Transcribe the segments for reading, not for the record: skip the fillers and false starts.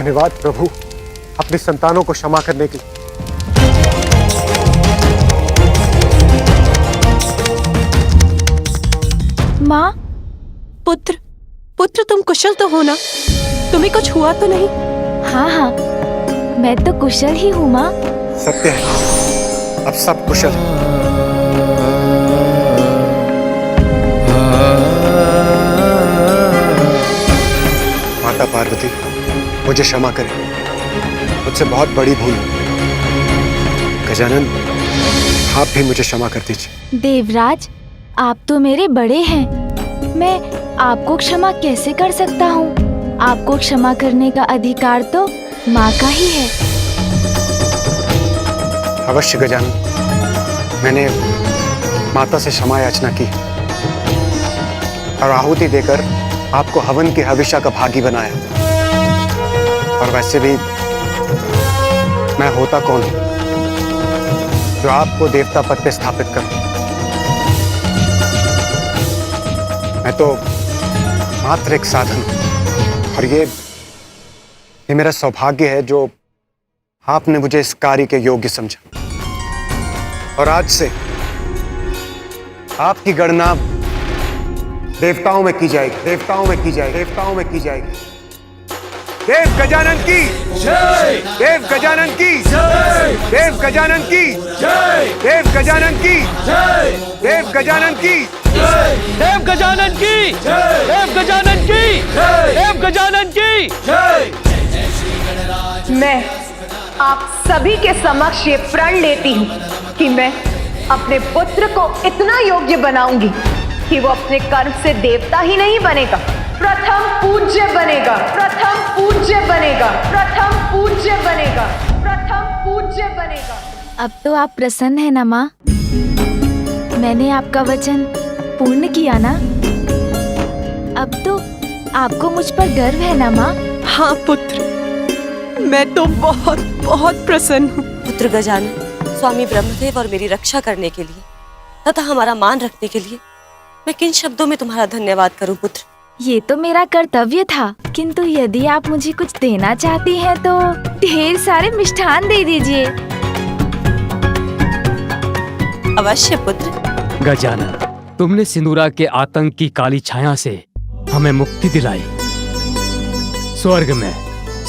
धन्यवाद प्रभु अपनी संतानों को क्षमा करने के लिए। माँ, पुत्र पुत्र तुम कुशल तो हो ना? तुम्हें कुछ हुआ तो नहीं? हाँ हाँ, मैं तो कुशल ही हूँ माँ। सत्य है, अब सब कुशल है। माता पार्वती, मुझे क्षमा करें, मुझसे बहुत बड़ी भूल। गजानन, आप भी मुझे क्षमा कर दीजिए। देवराज, आप तो मेरे बड़े हैं, मैं आपको क्षमा कैसे कर सकता हूँ? आपको क्षमा करने का अधिकार तो माँ का ही है। अवश्य गजानन, मैंने माता से क्षमा याचना की और आहुति देकर आपको हवन की हविष्या का भागी बनाया। और वैसे भी मैं होता कौन हूं जो आपको देवता पद पे स्थापित करूं? मैं तो मात्र एक साधन हूं और ये मेरा सौभाग्य है जो आपने मुझे इस कार्य के योग्य समझा। और आज से आपकी गणना देवताओं में की जाएगी, देवताओं में की जाएगी, देवताओं में की जाएगी। देव गजानन की जय, देव गजानन की जय, देव गजानन की जय, देव गजानन की जय, देव गजानन की जय, देव गजानन की जय, देव गजानन की जय, देव गजानन की जय। मैं आप सभी के समक्ष ये प्रण लेती हूँ कि मैं अपने पुत्र को इतना योग्य बनाऊंगी कि वो अपने कर्म से देवता ही नहीं बनेगा, प्रथम पूज्य बनेगा, प्रथम पूज्य बनेगा, प्रथम पूज्य बनेगा, प्रथम पूज्य बनेगा। अब तो आप प्रसन्न हैं ना माँ? मैंने आपका वचन पूर्ण किया ना? अब तो आपको मुझ पर गर्व है ना माँ? हाँ पुत्र, मैं तो बहुत बहुत प्रसन्न हूँ। पुत्र गजानन, स्वामी ब्रह्मदेव और मेरी रक्षा करने के लिए तथा हमारा मान रखने के लिए मैं किन शब्दों में तुम्हारा धन्यवाद करूं पुत्र? ये तो मेरा कर्तव्य था, किंतु यदि आप मुझे कुछ देना चाहती हैं तो ढेर सारे मिष्ठान दे दीजिए। अवश्य पुत्र। गजानन, तुमने सिंदूरा के आतंक की काली छाया से हमें मुक्ति दिलाई। स्वर्ग में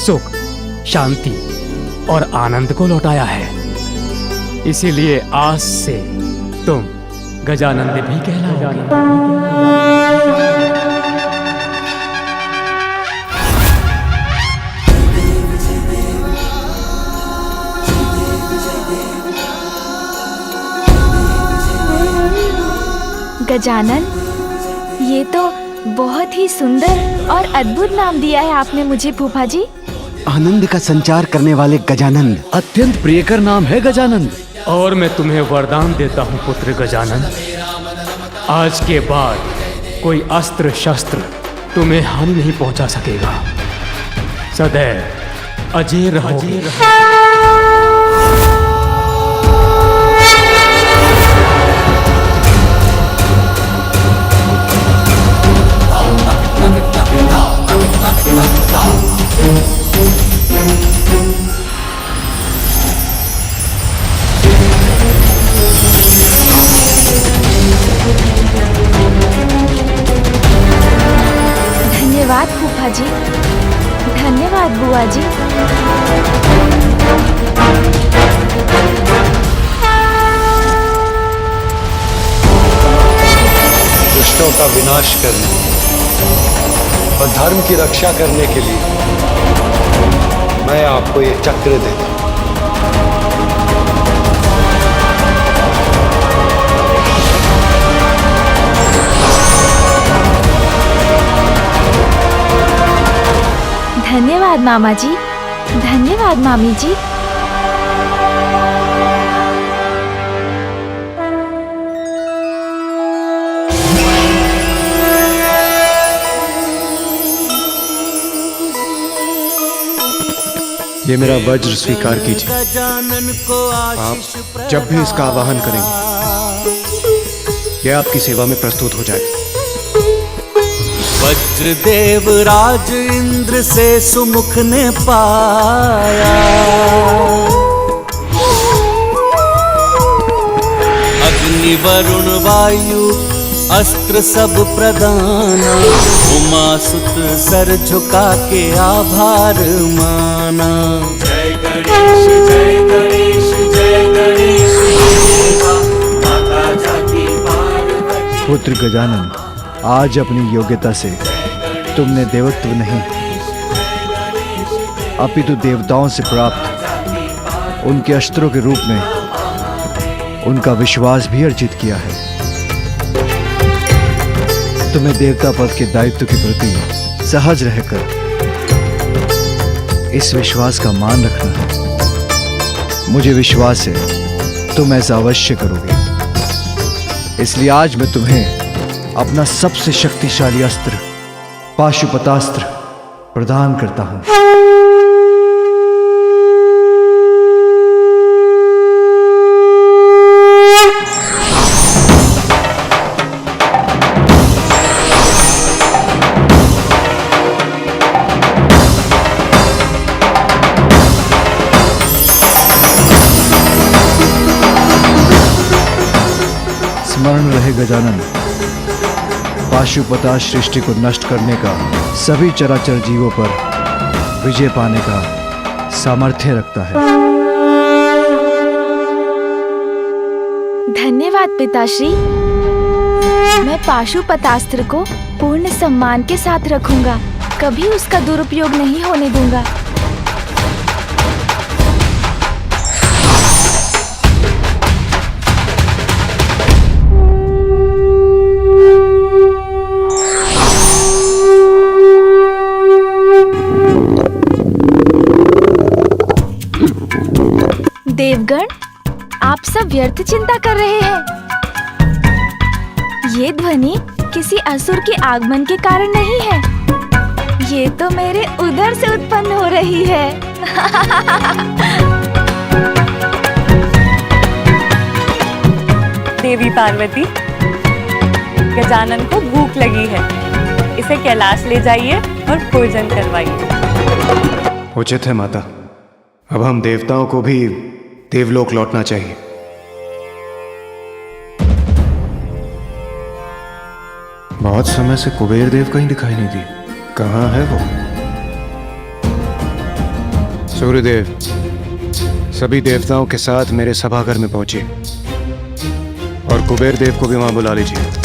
सुख, शांति और आनंद को लौटाया है। इसीलिए आज से तुम गजानंद भी कहलाओगे। गजानन, ये तो बहुत ही सुंदर और अद्भुत नाम दिया है आपने मुझे फूफा जी। आनंद का संचार करने वाले गजानंद, अत्यंत प्रियकर नाम है गजानंद। और मैं तुम्हें वरदान देता हूँ पुत्र गजानन, आज के बाद कोई अस्त्र शस्त्र तुम्हें हानि नहीं पहुंचा सकेगा। सदैव अजय रहोगे। धन्यवाद फूफा जी, धन्यवाद बुआ जी। दुष्टों का विनाश करने और धर्म की रक्षा करने के लिए मैं आपको ये चक्र देता हूं। धन्यवाद मामा जी, धन्यवाद मामी जी। ये मेरा वज्र स्वीकार कीजिए। आप जब भी इसका आवाहन करेंगे, यह आपकी सेवा में प्रस्तुत हो जाएगा। वज्रदेव राज इंद्र से सुमुख ने पाया, अग्नि वरुण वायु अस्त्र सब प्रदाना, उमा सुत सर झुका के आभार माना। जय गणेश जय गणेश जय गणेश देवा, माता जाकी पार्वती। पुत्र गजानन, आज अपनी योग्यता से तुमने देवत्व नहीं अपितु देवताओं से प्राप्त उनके अस्त्रों के रूप में उनका विश्वास भी अर्जित किया है। तुम्हें देवता पद के दायित्व के प्रति सहज रहकर इस विश्वास का मान रखना है। मुझे विश्वास है तुम ऐसा अवश्य करोगे। इसलिए आज मैं तुम्हें अपना सबसे शक्तिशाली अस्त्र पाशुपतास्त्र प्रदान करता हूं। स्मरण रहे गजानन, पाशुपता सृष्टि को नष्ट करने का, सभी चराचर जीवों पर विजय पाने का सामर्थ्य रखता है। धन्यवाद पिताश्री। मैं पाशुपतास्त्र को पूर्ण सम्मान के साथ रखूंगा, कभी उसका दुरुपयोग नहीं होने दूंगा। देवगण, आप सब व्यर्थ चिंता कर रहे हैं। ये ध्वनि किसी असुर के आगमन के कारण नहीं है, ये तो मेरे उदर से उत्पन्न हो रही है। देवी पार्वती, गजानन को भूख लगी है, इसे कैलाश ले जाइए और भोजन करवाइए। उचित है माता, अब हम देवताओं को भी देवलोक लौटना चाहिए। बहुत समय से कुबेर देव कहीं दिखाई नहीं दी, कहाँ है वो? सूर्यदेव, सभी देवताओं के साथ मेरे सभाघर में पहुंचिए और कुबेर देव को भी वहां बुला लीजिए।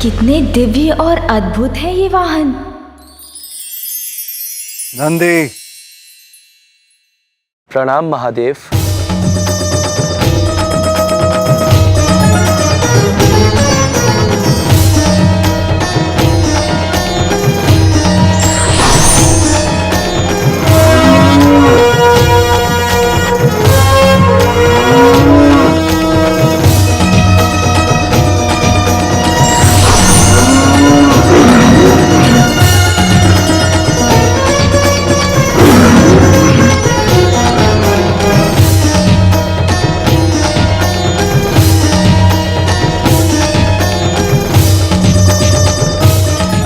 कितने दिव्य और अद्भुत है ये वाहन। नंदी, प्रणाम महादेव।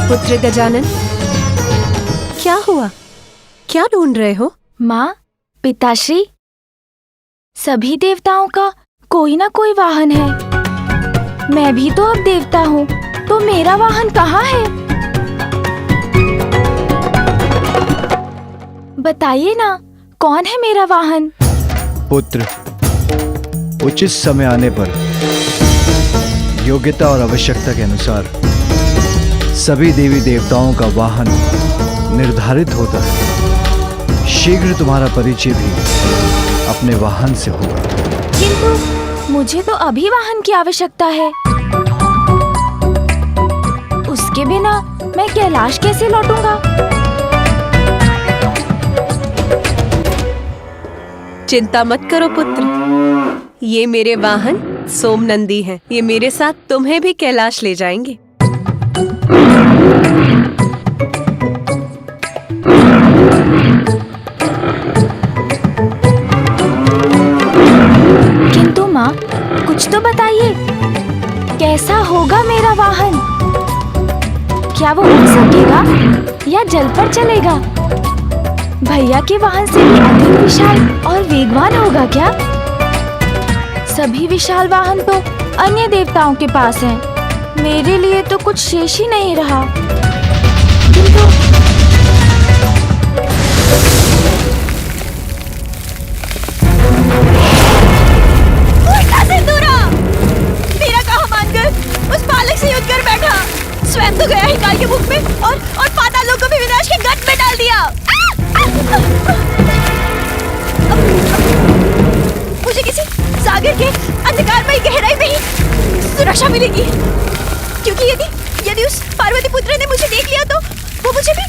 पुत्र गजानन, क्या हुआ? क्या ढूंढ रहे हो? माँ, पिताश्री, सभी देवताओं का कोई ना कोई वाहन है। मैं भी तो अब देवता हूँ, तो मेरा वाहन कहाँ है? बताइए ना, कौन है मेरा वाहन? पुत्र, उचित समय आने पर योग्यता और आवश्यकता के अनुसार सभी देवी देवताओं का वाहन निर्धारित होता है। शीघ्र तुम्हारा परिचय भी अपने वाहन से होगा। किंतु मुझे तो अभी वाहन की आवश्यकता है। उसके बिना मैं कैलाश कैसे लौटूंगा? चिंता मत करो पुत्र, ये मेरे वाहन सोमनंदी हैं। ये मेरे साथ तुम्हें भी कैलाश ले जाएंगे। किंतु माँ, कुछ तो बताइए, कैसा होगा मेरा वाहन? क्या वो उड़ सकेगा या जल पर चलेगा? भैया के वाहन से भी अधिक विशाल और वेगवान होगा क्या? सभी विशाल वाहन तो अन्य देवताओं के पास हैं। मेरे लिए तो कुछ शेष ही नहीं रहा। किंतु मेरा कहा मानकर उस बालक से युद्ध कर बैठा, स्वयं तो गया ही काल के मुख में और पाताल लोक को भी विनाश के गट में डाल दिया। मुझे किसी सागर के अंधकारमयी गहराई में ही सुरक्षा मिलेगी, क्योंकि यदि उस पार्वती पुत्र ने मुझे देख लिया तो वो मुझे भी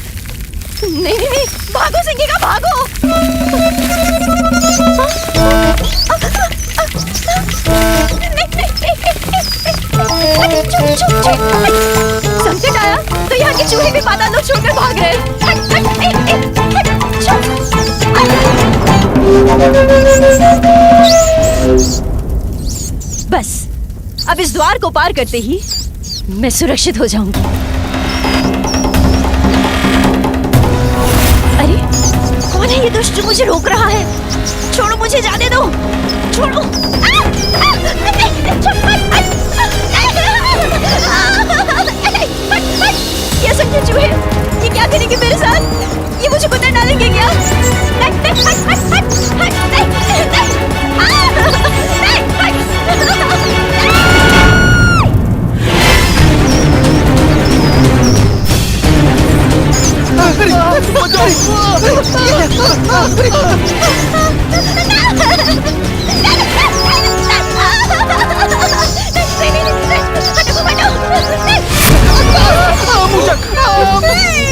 नहीं, भागो सिंगिका भागो। संकट आया तो यहाँ के चूहे भी पाताल लोक छोड़कर भाग रहे हैं। बस अब इस द्वार को पार करते ही मैं सुरक्षित हो जाऊंगी। अरे कौन है ये दुष्ट जो मुझे रोक रहा है? छोड़ो, मुझे जाने दो, छोड़ो। ये संख्या चूहे, ये क्या करेंगे मेरे साथ? ये मुझे कुतर डालेंगे क्या?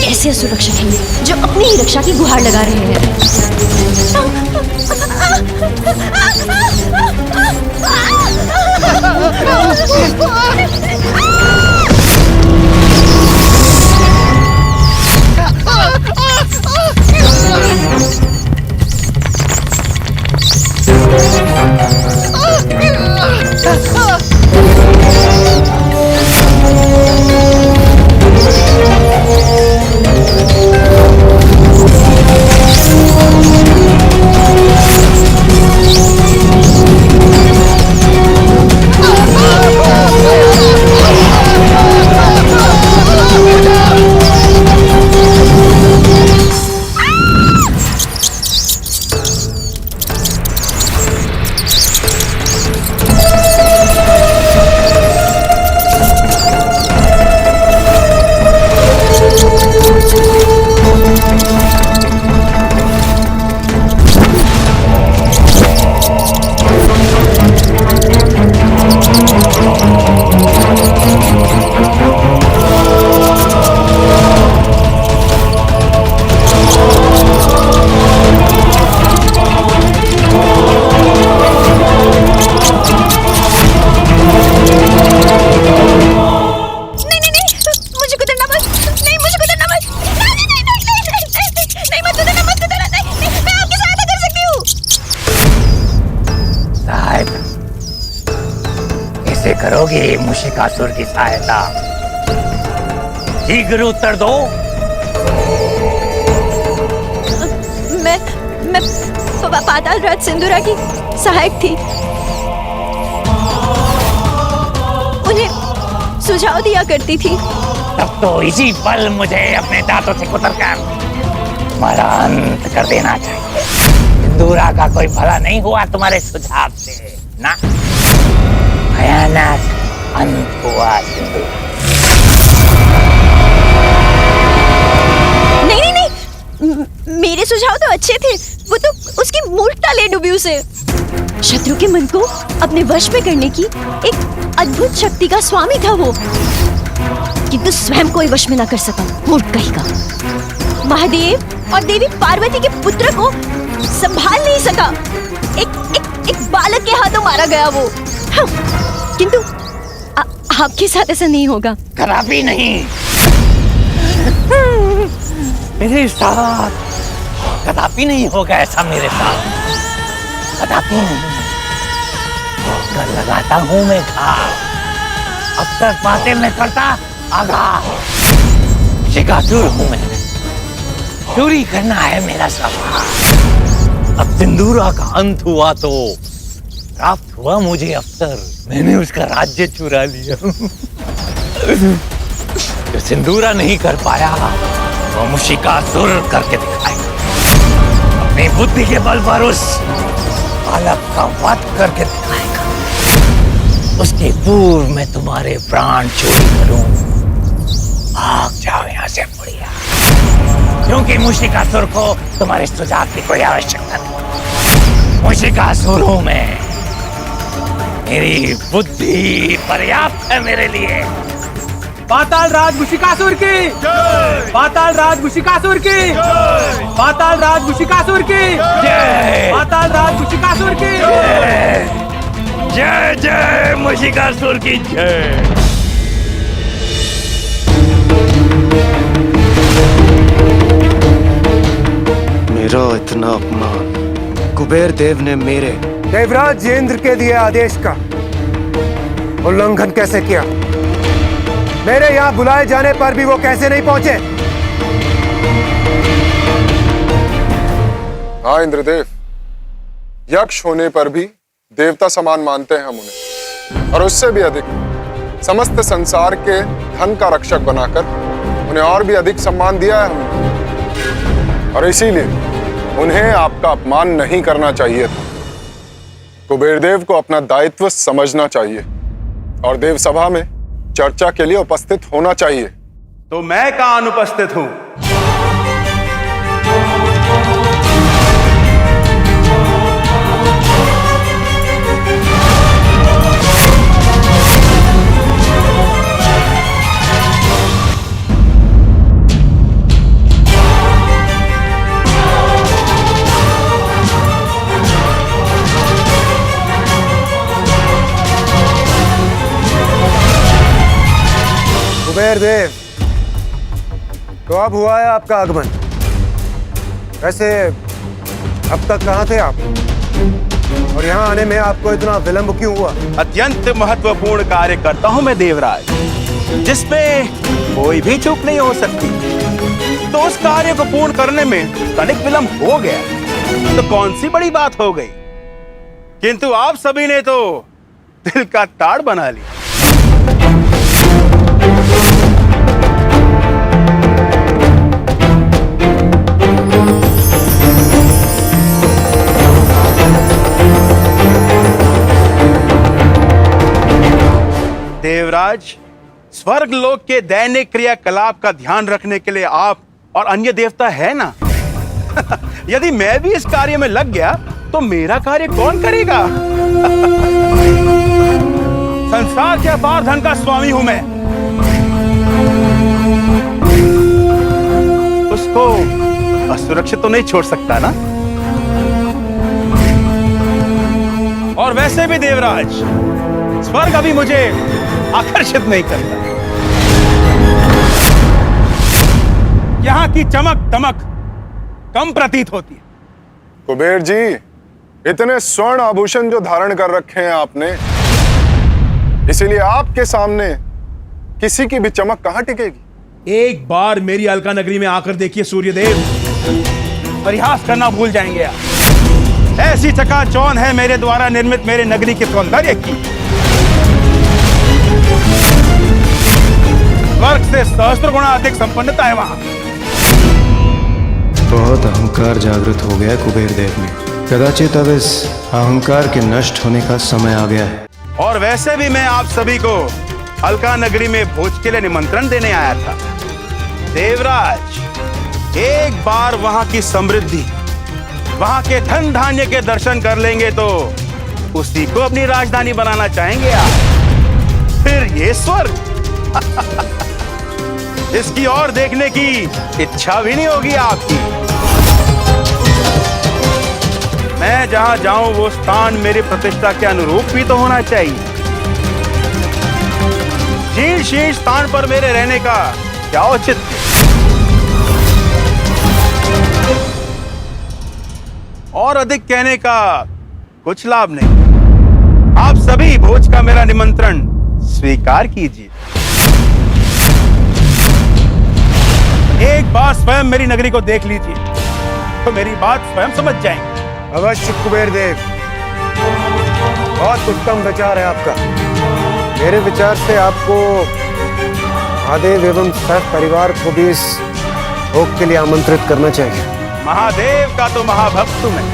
कैसे असुरक्षित हैं जो अपनी ही रक्षा की गुहार लगा रहे हैं। करोगे मुशिकासुर की सहायता? शीघ्र उत्तर दो। मैं पाताल राज सिंदूरा की सहायक थी। उन्हें सुझाव दिया करती थी। तब तो इसी पल मुझे अपने दांतों से कुतरकर तुम्हारा अंत कर देना चाहिए। सिंदूरा का कोई भला नहीं हुआ तुम्हारे सुझाव से ना। भयानक अंत हुआ सिंदूरा। नहीं, मेरे सुझाव तो अच्छे थे। वो तो उसकी मूर्खता ले डूबी उसे। शत्रु के मन को अपने वश में करने की एक अद्भुत शक्ति का स्वामी था वो, किंतु स्वयं कोई वश में ना कर सका। मूर्ख कहेगा। महादेव और देवी पार्वती के पुत्र को संभाल नहीं सका। एक बालक के हाथों मारा गया वो। हाँ, किंतु आपके साथ ऐसा नहीं होगा। कदापि नहीं। मेरे साथ कदापि नहीं होगा ऐसा, मेरे साथ कदापि नहीं। कर लगाता हूं मैं घाव, अब तक बातें मैं करता आगाह। शिकासुर हूं मैं, चोरी करना है मेरा स्वभाव। अब सिंदूरा का अंत हुआ तो प्राप्त हुआ मुझे अवसर, मैंने उसका राज्य चुरा लिया। जो सिंदूरा नहीं कर पाया वो मुशिकासुर करके दिखाएगा। अपनी बुद्धि के बल पर उस बालक का वध करके दिखाएगा। उसके पूर्व मैं तुम्हारे प्राण चोरी करूं। भाग जाओ यहाँ से बुढ़िया, क्योंकि मुशिकासुर को तुम्हारे सुझाव की कोई आवश्यकता नहीं। मुशिकासुर हूं मैं, मेरी बुद्धि पर्याप्त है मेरे लिए। पाताल राज मुशिकासुर की जय। पाताल राज मुशिकासुर की जय। पाताल राज मुशिकासुर की जय। पाताल राज मुशिकासुर की जय। जय जय मुशिकासुर की जय। मेरा इतना अपमान कुबेर देव ने मेरे देवराज इंद्र के दिए आदेश का उल्लंघन कैसे किया? मेरे यहाँ बुलाए जाने पर भी वो कैसे नहीं पहुंचे? हाँ इंद्रदेव, यक्ष होने पर भी देवता समान मानते हैं हम उन्हें, और उससे भी अधिक समस्त संसार के धन का रक्षक बनाकर उन्हें और भी अधिक सम्मान दिया है हमने, और इसीलिए उन्हें आपका अपमान नहीं करना चाहिए था। कुबेरदेव को अपना दायित्व समझना चाहिए और देव सभा में चर्चा के लिए उपस्थित होना चाहिए। तो मैं कहां अनुपस्थित हूं? कुबेर देव, तो अब हुआ है आपका आगमन। वैसे अब तक कहाँ थे आप, और यहाँ आने में आपको इतना विलंब क्यों हुआ? अत्यंत महत्वपूर्ण कार्य करता हूं मैं देवराज, जिसमें कोई भी चूक नहीं हो सकती। तो उस कार्य को पूर्ण करने में तनिक विलंब हो गया तो कौन सी बड़ी बात हो गई, किंतु आप सभी ने तो दिल का ताड़ बना लिया। देवराज, स्वर्ग लोक के दैनिक क्रियाकलाप का ध्यान रखने के लिए आप और अन्य देवता है ना। यदि मैं भी इस कार्य में लग गया तो मेरा कार्य कौन करेगा? संसार के अपार धन का स्वामी हूं मैं, उसको असुरक्षित तो नहीं छोड़ सकता ना। और वैसे भी देवराज, स्वर्ग अभी मुझे आकर्षित नहीं करता। यहां की चमक दमक कम प्रतीत होती है। कुबेर जी, इतने स्वर्ण आभूषण जो धारण कर रखे हैं आपने, इसीलिए आपके सामने किसी की भी चमक कहां टिकेगी? एक बार मेरी अलका नगरी में आकर देखिए सूर्यदेव, परिहास करना भूल जाएंगे आप। ऐसी चकाचौंध है मेरे द्वारा निर्मित मेरे नगरी के सौंदर्य की, स्वर्ग से सहस्त्र गुना अधिक संपन्नता है वहां। बहुत अहंकार जागृत हो गया है कुबेर देव में। कदाचित अब इस अहंकार के नष्ट होने का समय आ गया है। और वैसे भी मैं आप सभी को अलका नगरी में भोज के लिए निमंत्रण देने आया था। देवराज, एक बार वहां की समृद्धि, वहां के धन धान्य के दर्शन कर लेंगे तो उसी को अपनी राजधानी बनाना चाहेंगे आप? फिर ये स्वर्ग इसकी ओर देखने की इच्छा भी नहीं होगी आपकी। मैं जहां जाऊं वो स्थान मेरी प्रतिष्ठा के अनुरूप भी तो होना चाहिए। शीर्ष शीर्ष स्थान पर मेरे रहने का क्या औचित्य? और अधिक कहने का कुछ लाभ नहीं। आप सभी भोज का मेरा निमंत्रण स्वीकार कीजिए। एक बार स्वयं मेरी नगरी को देख लीजिए तो मेरी बात स्वयं समझ जाएंगे। अवश्य कुबेर देव, बहुत उत्तम विचार है आपका। मेरे विचार से आपको महादेव एवं सह परिवार को भी इस भोग के लिए आमंत्रित करना चाहिए। महादेव का तो महाभक्त मैं,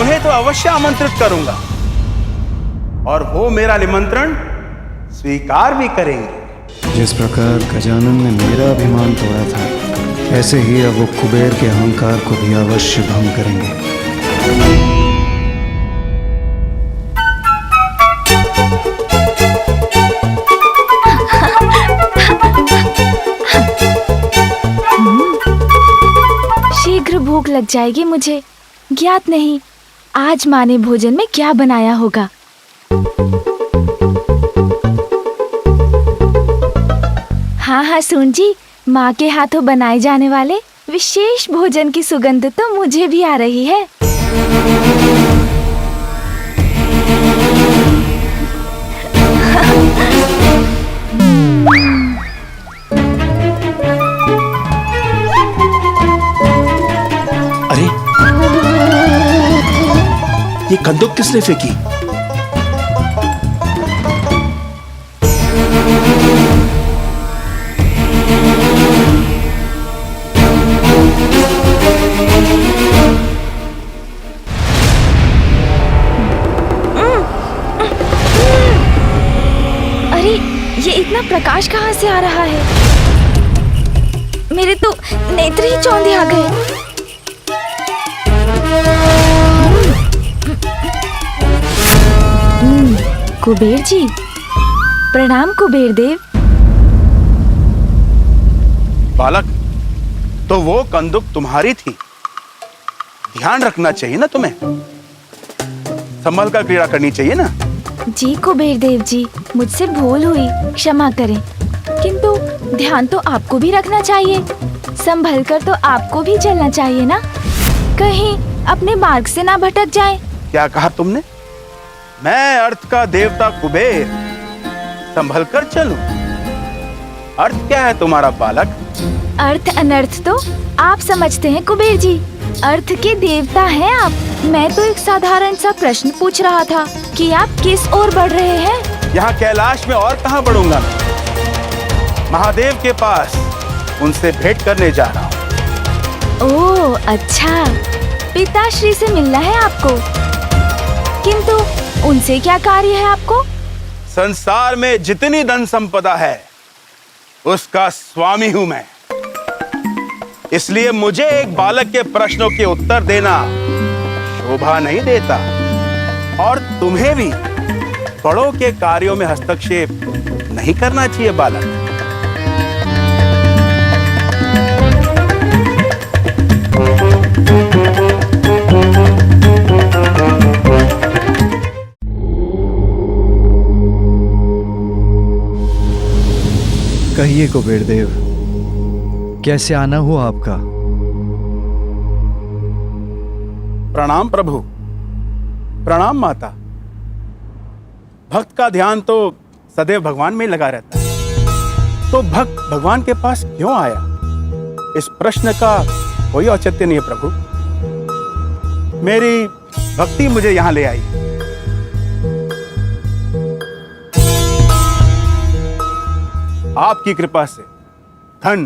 उन्हें तो अवश्य आमंत्रित करूंगा और वो मेरा निमंत्रण स्वीकार भी करेंगे। जिस प्रकार गजानन ने मेरा अभिमान तोड़ा था, ऐसे ही अब वो कुबेर के अहंकार को भी अवश्य भंग करेंगे। शीघ्र भूख लग जाएगी मुझे। ज्ञात नहीं आज माँ ने भोजन में क्या बनाया होगा। हाँ हाँ सुन जी, माँ के हाथों बनाए जाने वाले विशेष भोजन की सुगंध तो मुझे भी आ रही है। अरे ये कंदूक किसने फेंकी? ये इतना प्रकाश कहाँ से आ रहा है? मेरे तो नेत्र ही चौंधे आ गए। कुबेर जी, प्रणाम कुबेर देव। बालक, तो वो कंदुक तुम्हारी थी। ध्यान रखना चाहिए ना तुम्हें, संभल कर क्रीड़ा करनी चाहिए ना। जी कुबेर देव जी, मुझसे भूल हुई, क्षमा करें। किंतु ध्यान तो आपको भी रखना चाहिए, संभल कर तो आपको भी चलना चाहिए ना, कहीं अपने मार्ग से ना भटक जाएं। क्या कहा तुमने? मैं अर्थ का देवता कुबेर संभल कर चलूं? अर्थ क्या है तुम्हारा बालक? अर्थ अनर्थ तो आप समझते हैं कुबेर जी, अर्थ के देवता हैं आप। मैं तो एक साधारण सा प्रश्न पूछ रहा था कि आप किस ओर बढ़ रहे हैं। यहाँ कैलाश में और कहाँ बढ़ूंगा मैं? महादेव के पास उनसे भेंट करने जा रहा हूँ। ओह अच्छा, पिताश्री से मिलना है आपको। किंतु उनसे क्या कार्य है आपको? संसार में जितनी धन संपदा है उसका स्वामी हूँ मैं, इसलिए मुझे एक बालक के प्रश्नों के उत्तर देना शोभा नहीं देता। और तुम्हें भी बड़ों के कार्यों में हस्तक्षेप नहीं करना चाहिए बालक। कहिए कुबेर देव, कैसे आना हुआ आपका? प्रणाम प्रभु, प्रणाम माता। भक्त का ध्यान तो सदैव भगवान में लगा रहता है, तो भक्त भगवान के पास क्यों आया, इस प्रश्न का कोई औचित्य नहीं है प्रभु। मेरी भक्ति मुझे यहां ले आई। आपकी कृपा से धन,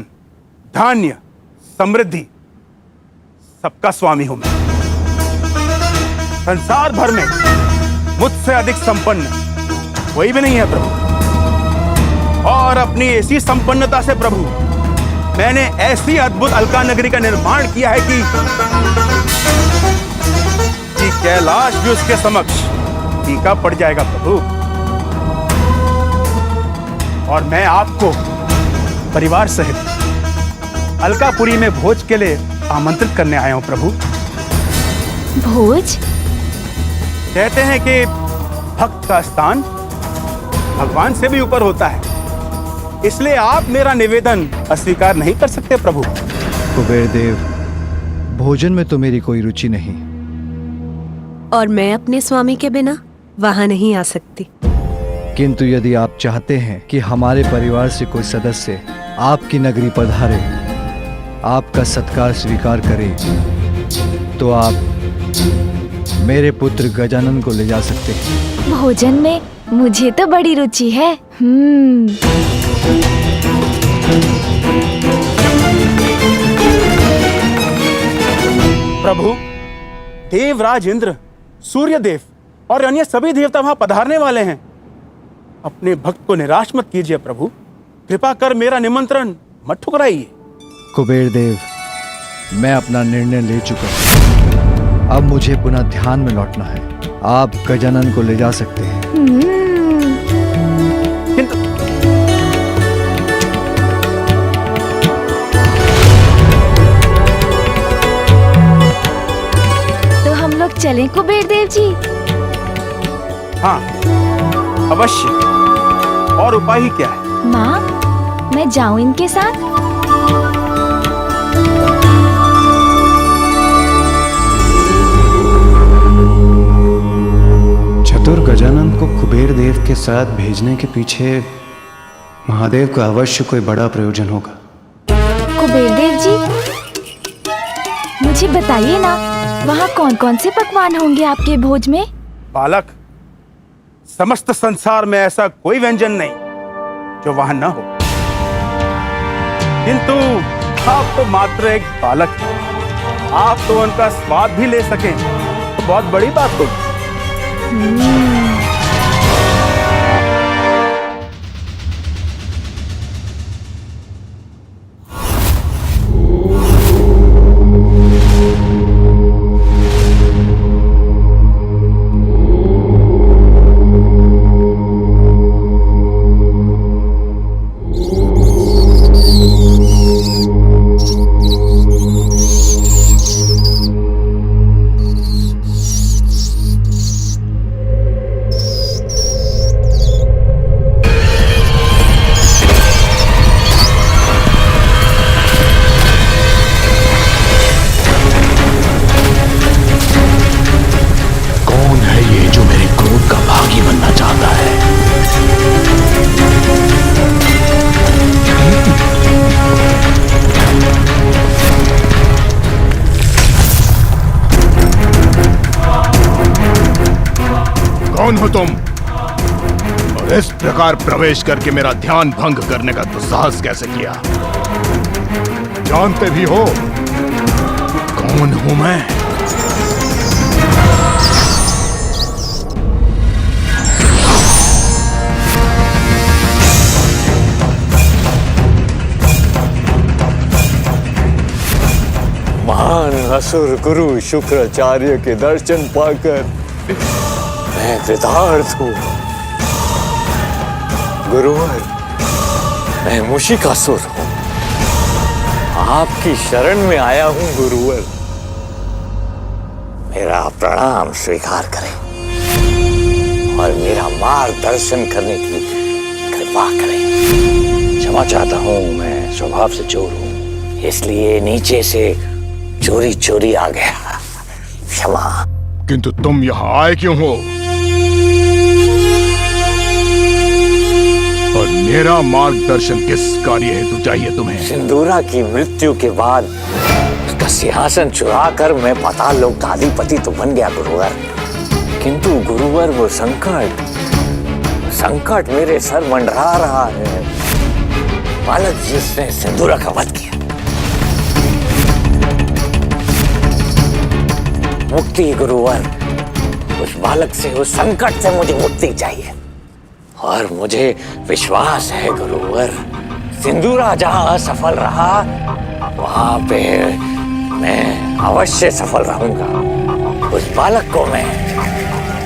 धान्य, समृद्धि सबका स्वामी हूं मैं। संसार भर में मुझसे अधिक संपन्न कोई भी नहीं है प्रभु। और अपनी ऐसी संपन्नता से प्रभु मैंने ऐसी अद्भुत अलका नगरी का निर्माण किया है कि कैलाश भी उसके समक्ष फीका पड़ जाएगा प्रभु। और मैं आपको परिवार सहित अलकापुरी में भोज के लिए आमंत्रित करने आया हूं प्रभु। भोज? कहते हैं कि भक्त का स्थान भगवान से भी ऊपर होता है, इसलिए आप मेरा निवेदन अस्वीकार नहीं कर सकते प्रभु। कुबेर देव, भोजन में तो मेरी कोई रुचि नहीं। और मैं अपने स्वामी के बिना वहां नहीं आ सकती। किंतु यदि आप चाहते हैं कि हमारे परिवार से कोई सदस्य आपकी नगरी पधारे, आपका सत्कार स्वीकार करे, तो आप मेरे पुत्र गजानन को ले जा सकते हैं। भोजन में मुझे तो बड़ी रुचि है। प्रभु, देवराज इंद्र, सूर्यदेव और अन्य सभी देवता वहां पधारने वाले हैं। अपने भक्त को निराश मत कीजिए प्रभु, कृपा कर मेरा निमंत्रण मत ठुकराइए। कुबेर देव, मैं अपना निर्णय ले चुका हूं। अब मुझे पुनः ध्यान में लौटना है। आप गजानन को ले जा सकते हैं। तो हम लोग चलें कुबेर देव जी? हाँ, अवश्य। और उपाय ही क्या है? माँ, मैं जाऊं इनके साथ? चतुर गजानन को कुबेर देव के साथ भेजने के पीछे महादेव का अवश्य कोई बड़ा प्रयोजन होगा। कुबेर देव जी, मुझे बताइए ना, वहाँ कौन कौन से पकवान होंगे आपके भोज में? बालक, समस्त संसार में ऐसा कोई व्यंजन नहीं जो वहां न हो, किंतु आप तो मात्र एक बालक हैं। आप तो उनका स्वाद भी ले सकें तो बहुत बड़ी बात होगी। कौन हो तुम? और इस प्रकार प्रवेश करके मेरा ध्यान भंग करने का दुस्साहस कैसे किया? जानते भी हो कौन हूं मैं? महान असुर गुरु शुक्राचार्य के दर्शन पाकर मैं कृतार्थ हूँ। गुरुवर, मैं मूषिकासुर हूँ, आपकी शरण में आया हूँ। गुरुवर, मेरा प्रणाम स्वीकार करें और मेरा मार्गदर्शन करने की कृपा करें। क्षमा चाहता हूँ, मैं स्वभाव से चोर हूँ, इसलिए नीचे से चोरी चोरी आ गया। क्षमा। किंतु तुम यहाँ आए क्यों हो? और मेरा मार्गदर्शन किस कार्य हेतु चाहिए तुम्हें? सिंदूरा की मृत्यु के बाद उसका सिंहासन चुराकर मैं पाताल लोक का अधिपति तो बन गया गुरुवर, किंतु गुरुवर वो संकट मेरे सर मंडरा रहा है। बालक जिसने सिंदूरा का वध किया, मुक्ति गुरुवर, उस बालक से, उस संकट से मुझे मुक्ति चाहिए। और मुझे विश्वास है गुरुवर, सिंदूरा जहां असफल रहा वहां पे मैं अवश्य सफल रहूंगा। उस बालक को मैं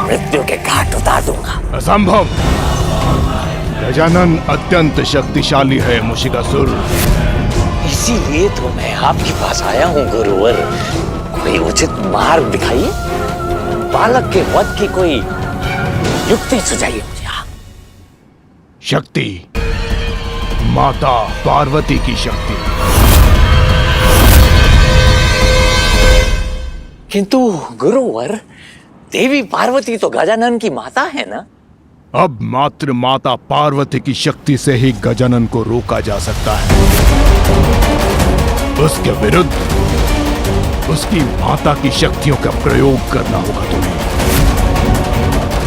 मृत्यु के घाट उतार दूंगा। असंभव। गजानन अत्यंत शक्तिशाली है मुशिकासुर। इसीलिए तो मैं आपके पास आया हूँ गुरुवर। कोई उचित मार्ग दिखाइए, बालक के वध की कोई युक्ति सुझाइए मुझे। शक्ति, माता पार्वती की शक्ति। किंतु गुरुवर, देवी पार्वती तो गजानन की माता है ना? अब मात्र माता पार्वती की शक्ति से ही गजानन को रोका जा सकता है। उसके विरुद्ध उसकी माता की शक्तियों का प्रयोग करना होगा तुम्हें।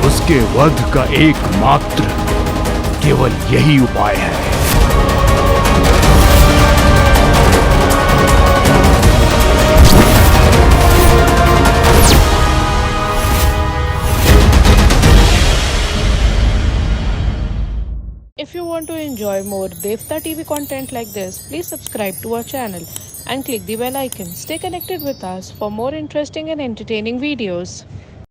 उसके वध का एकमात्र केवल यही उपाय है। If you want to enjoy more Devta TV content like this, please subscribe to our channel and click the bell icon. Stay connected with us for more interesting and entertaining videos.